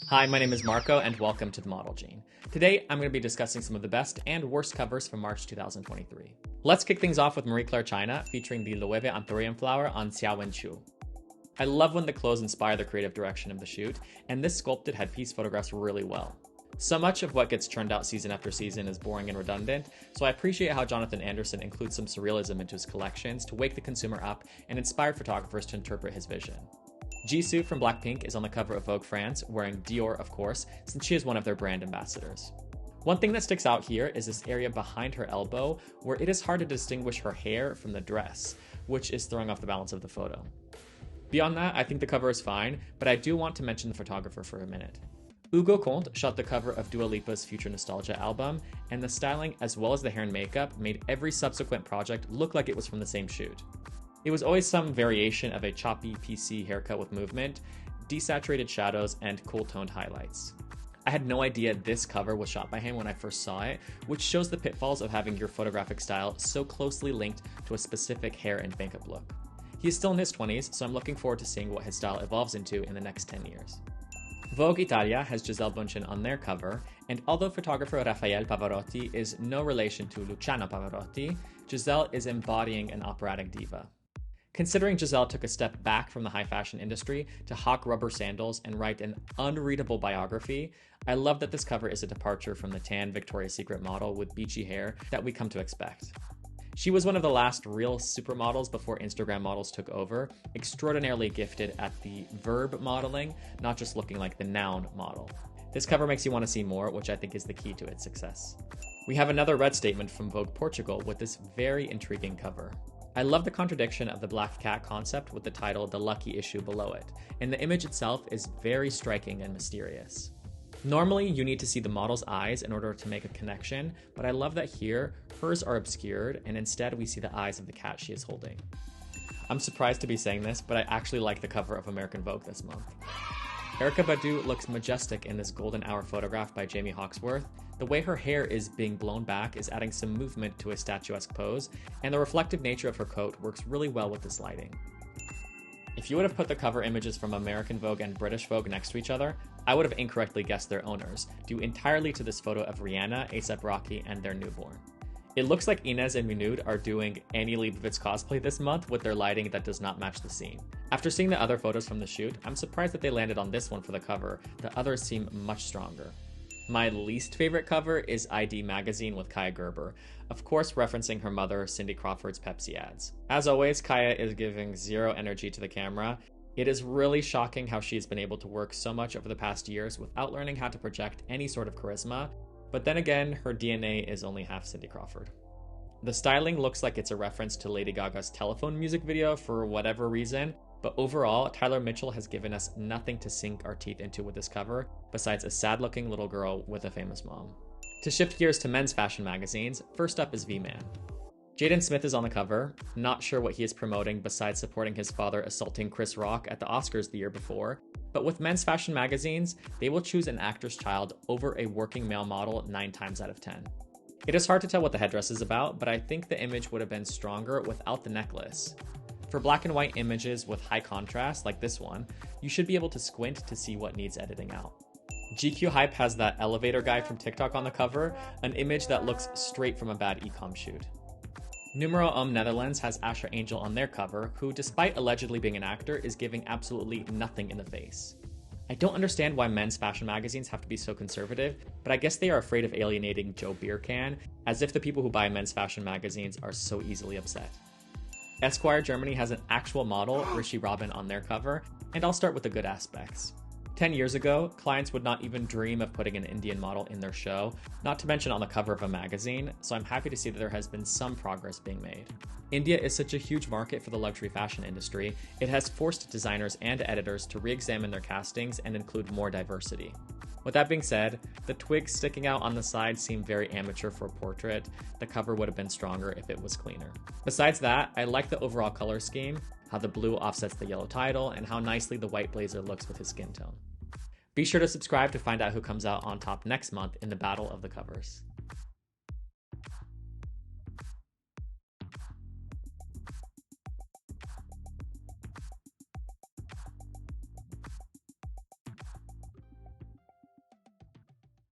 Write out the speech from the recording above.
Hi, my name is Marco, and welcome to the Model Gene. Today, I'm going to be discussing some of the best and worst covers from March 2023. Let's kick things off with Marie Claire China, featuring the Loewe Anthurium flower on Xiaowen Chu. I love when the clothes inspire the creative direction of the shoot, and this sculpted headpiece photographs really well. So much of what gets churned out season after season is boring and redundant, so I appreciate how Jonathan Anderson includes some surrealism into his collections to wake the consumer up and inspire photographers to interpret his vision. Jisoo from Blackpink is on the cover of Vogue France, wearing Dior, of course, since she is one of their brand ambassadors. One thing that sticks out here is this area behind her elbow, where it is hard to distinguish her hair from the dress, which is throwing off the balance of the photo. Beyond that, I think the cover is fine, but I do want to mention the photographer for a minute. Hugo Comte shot the cover of Dua Lipa's Future Nostalgia album, and the styling as well as the hair and makeup made every subsequent project look like it was from the same shoot. It was always some variation of a choppy PC haircut with movement, desaturated shadows, and cool-toned highlights. I had no idea this cover was shot by him when I first saw it, which shows the pitfalls of having your photographic style so closely linked to a specific hair and makeup look. He is still in his 20s, so I'm looking forward to seeing what his style evolves into in the next 10 years. Vogue Italia has Gisele Bündchen on their cover, and although photographer Raffaele Pavarotti is no relation to Luciano Pavarotti, Gisele is embodying an operatic diva. Considering Gisele took a step back from the high fashion industry to hawk rubber sandals and write an unreadable biography, I love that this cover is a departure from the tan Victoria's Secret model with beachy hair that we come to expect. She was one of the last real supermodels before Instagram models took over, extraordinarily gifted at the verb modeling, not just looking like the noun model. This cover makes you want to see more, which I think is the key to its success. We have another red statement from Vogue Portugal with this very intriguing cover. I love the contradiction of the black cat concept with the title The Lucky Issue below it, and the image itself is very striking and mysterious. Normally, you need to see the model's eyes in order to make a connection, but I love that here, hers are obscured, and instead we see the eyes of the cat she is holding. I'm surprised to be saying this, but I actually like the cover of American Vogue this month. Erykah Badu looks majestic in this golden hour photograph by Jamie Hawksworth. The way her hair is being blown back is adding some movement to a statuesque pose, and the reflective nature of her coat works really well with this lighting. If you would have put the cover images from American Vogue and British Vogue next to each other, I would have incorrectly guessed their owners, due entirely to this photo of Rihanna, A$AP Rocky, and their newborn. It looks like Inez and Minoud are doing Annie Leibovitz cosplay this month with their lighting that does not match the scene. After seeing the other photos from the shoot, I'm surprised that they landed on this one for the cover. The others seem much stronger. My least favorite cover is ID Magazine with Kaya Gerber, of course referencing her mother Cindy Crawford's Pepsi ads. As always, Kaya is giving zero energy to the camera. It is really shocking how she's been able to work so much over the past years without learning how to project any sort of charisma, but then again, her DNA is only half Cindy Crawford. The styling looks like it's a reference to Lady Gaga's Telephone music video for whatever reason, but overall, Tyler Mitchell has given us nothing to sink our teeth into with this cover, besides a sad-looking little girl with a famous mom. To shift gears to men's fashion magazines, first up is VMAN. Jaden Smith is on the cover, not sure what he is promoting besides supporting his father assaulting Chris Rock at the Oscars the year before, but with men's fashion magazines, they will choose an actor's child over a working male model 9 times out of 10. It is hard to tell what the headdress is about, but I think the image would have been stronger without the necklace. For black and white images with high contrast, like this one, you should be able to squint to see what needs editing out. GQ Hype has that elevator guy from TikTok on the cover, an image that looks straight from a bad ecom shoot. NUMERO Netherlands has Asher Angel on their cover, who, despite allegedly being an actor, is giving absolutely nothing in the face. I don't understand why men's fashion magazines have to be so conservative, but I guess they are afraid of alienating Joe Beercan, as if the people who buy men's fashion magazines are so easily upset. ESQUIRE Germany has an actual model, Rishi Robin, on their cover, and I'll start with the good aspects. 10 years ago, clients would not even dream of putting an Indian model in their show, not to mention on the cover of a magazine, so I'm happy to see that there has been some progress being made. India is such a huge market for the luxury fashion industry, it has forced designers and editors to re-examine their castings and include more diversity. With that being said, the twigs sticking out on the side seem very amateur for a portrait. The cover would have been stronger if it was cleaner. Besides that, I like the overall color scheme, how the blue offsets the yellow title, and how nicely the white blazer looks with his skin tone. Be sure to subscribe to find out who comes out on top next month in the battle of the covers.